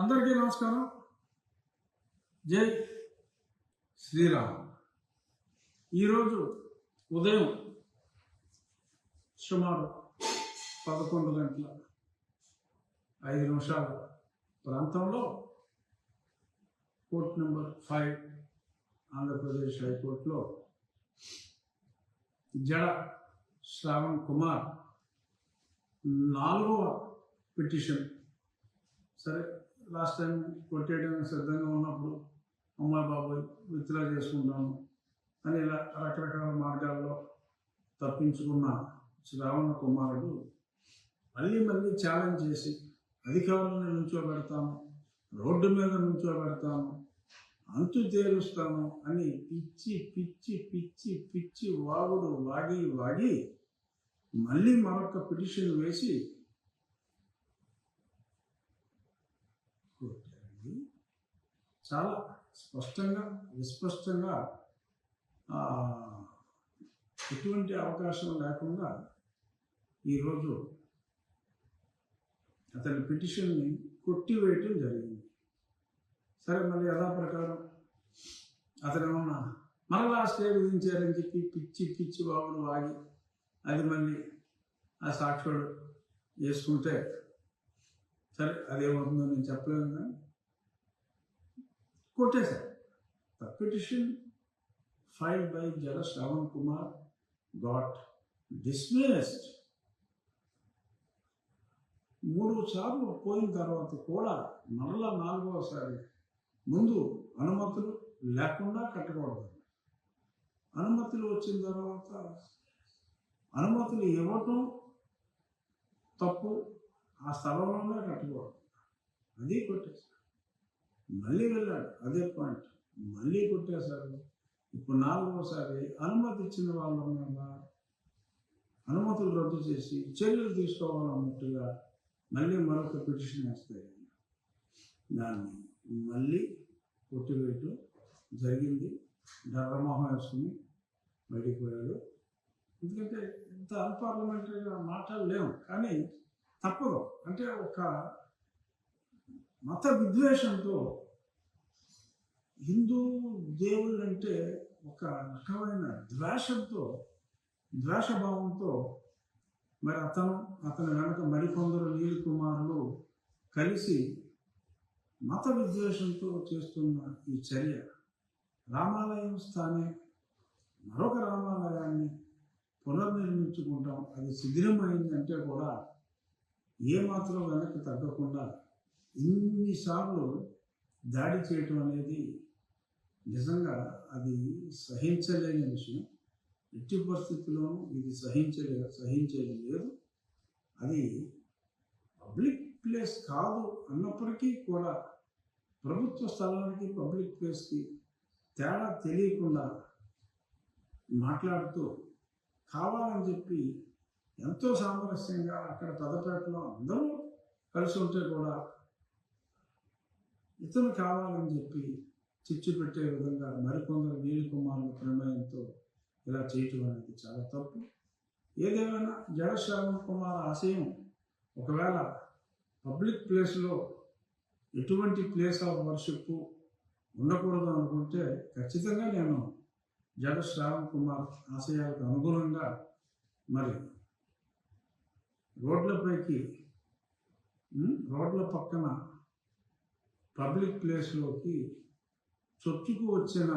అందరికీ నమస్కారం. జై శ్రీరామ్. ఈరోజు ఉదయం సుమారు 11:05 ప్రాంతంలో కోర్ట్ నెంబర్ 5 ఆంధ్రప్రదేశ్ హైకోర్టులో జడ శ్రావణ్ కుమార్ 4వ పిటిషన్. సరే, లాస్ట్ టైం కొట్టేయడానికి సిద్ధంగా ఉన్నప్పుడు అమ్మాయి బాబాయ్ విత్డ్రా చేసుకుంటాను అని ఇలా రకరకాల మార్గాల్లో తప్పించుకున్న శ్రావణ్ కుమారుడు మళ్ళీ ఛాలెంజ్ చేసి అధికారులను నుంచోబెడతాను, రోడ్డు మీద నుంచోబెడతాను, అంతు తేలుస్తాను అని పిచ్చి పిచ్చి పిచ్చి పిచ్చి వాగి మళ్ళీ మరొక పిటిషన్ వేసి చాలా స్పష్టంగా విస్పష్టంగా ఎటువంటి అవకాశం లేకుండా ఈరోజు అతని పిటిషన్ని కొట్టివేయటం జరిగింది. సరే, మళ్ళీ యథాప్రకారం అతను ఏమన్నా మరలా స్టే విధించారని చెప్పి పిచ్చి పిచ్చి వాగి అది మళ్ళీ ఆ సాక్షుడు చేసుకుంటే సరే అదేమవుతుందో నేను చెప్పలేను, కానీ కొట్టేశారు. ద పిటిషన్ ఫైల్డ్ బై జడ శ్రావణ్ కుమార్ గాట్ డిస్మిస్డ్. 3 సార్లు పోయిన తర్వాత కూడా మరలా 4వసారి ముందు అనుమతులు లేకుండా కట్టకూడదు. అనుమతులు వచ్చిన తర్వాత అనుమతులు ఇవ్వటం తప్పు, ఆ స్థలంలోనే కట్టకూడదు. అది కొట్టేశారు. మళ్ళీ వెళ్ళాడు, అదే పాయింట్, మళ్ళీ కొట్టేశారు. ఇప్పుడు 4వసారి అనుమతి ఇచ్చిన వాళ్ళ మీద అనుమతులు రద్దు చేసి చర్యలు తీసుకోవాలన్నట్టుగా మళ్ళీ మరొక పిటిషన్ వేస్తాయి. దాన్ని మళ్ళీ కొట్టివేయటం జరిగింది. డర్రమోహం వేసుకుని బయటికి పోయాడు. ఎందుకంటే ఇంత అన్పార్లమెంటరీగా మాట్లాడలేము, కానీ తప్పదు. అంటే ఒక మత విద్వేషంతో, హిందూ దేవుళ్ళు అంటే ఒక రకమైన ద్వేషభావంతో మరి అతని వెనక మరికొందరు నీలి కుమారులు కలిసి మత విద్వేషంతో చేస్తున్న ఈ చర్య, రామాలయం స్థానే మరొక రామాలయాన్ని పునర్నిర్మించుకుంటాం, అది శిథిలమైంది అంటే కూడా ఏమాత్రం వెనక్కి తగ్గకుండా ఇన్నిసార్లు దాడి చేయటం అనేది నిజంగా అది సహించలేని విషయం. ఎట్టి పరిస్థితుల్లోనూ ఇది సహించేది లేదు. అది పబ్లిక్ ప్లేస్ కాదు అన్నప్పటికీ కూడా ప్రభుత్వ స్థలానికి పబ్లిక్ ప్లేస్కి తేడా తెలియకుండా మాట్లాడుతూ కావాలని చెప్పి ఎంతో సామరస్యంగా అక్కడ పెద్దపేటలో అందరూ కలిసి ఉంటే కూడా ఇతను కావాలని చెప్పి చిచ్చు పెట్టే విధంగా మరికొందరు నీలి కుమారుల ప్రమేయంతో ఇలా చేయటం అనేది చాలా తప్పు. ఏదేమైనా జడ శ్రావణ్ కుమార్ ఆశయం ఒకవేళ పబ్లిక్ ప్లేస్లో ఎటువంటి ప్లేస్ ఆఫ్ వర్షిప్ ఉండకూడదు అనుకుంటే ఖచ్చితంగా నేను జడ శ్రావణ్ కుమార్ ఆశయాలకు అనుగుణంగా మరి రోడ్ల పక్కన పబ్లిక్ ప్లేస్లోకి చొచ్చుకు వచ్చిన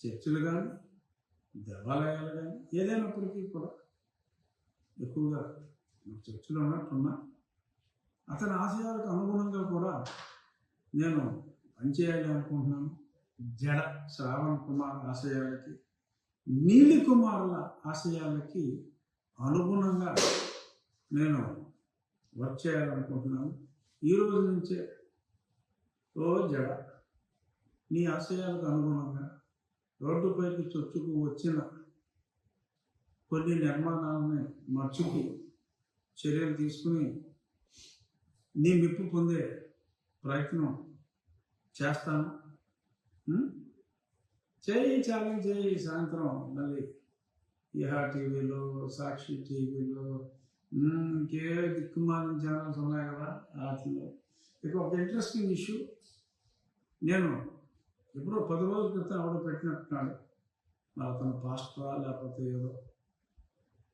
చర్చిలు కానీ దేవాలయాలు కానీ ఏదైనప్పటికీ కూడా ఎక్కువగా చర్చిలు ఉన్నట్టున్నా అతని ఆశయాలకు అనుగుణంగా కూడా నేను పనిచేయాలి అనుకుంటున్నాను. జడ శ్రావణ్ కుమార్ ఆశయాలకి, నీలి కుమారుల ఆశయాలకి అనుగుణంగా నేను వర్క్ చేయాలనుకుంటున్నాను. ఈరోజు నుంచే ఓ జడ, నీ ఆశయాలకు అనుగుణంగా రోడ్డుపైకి చొచ్చుకు వచ్చిన కొన్ని నిర్మాణాలని మర్చికి చర్యలు తీసుకుని నీ మెప్పు పొందే ప్రయత్నం చేస్తాను. ఛాలెంజ్ చేయి. సాయంత్రం మళ్ళీ ఈహా టీవీలో, సాక్షి టీవీలో, ఇంకే దిక్కుమాలిన ఛానల్స్ ఉన్నాయి కదా వాటిలో. ఇక ఒక ఇంట్రెస్టింగ్ ఇష్యూ, నేను ఎప్పుడో 10 రోజుల క్రితం ఎవడో పెట్టినట్టున్నాడు, మరి అతను పాస్టరా లేకపోతే ఏదో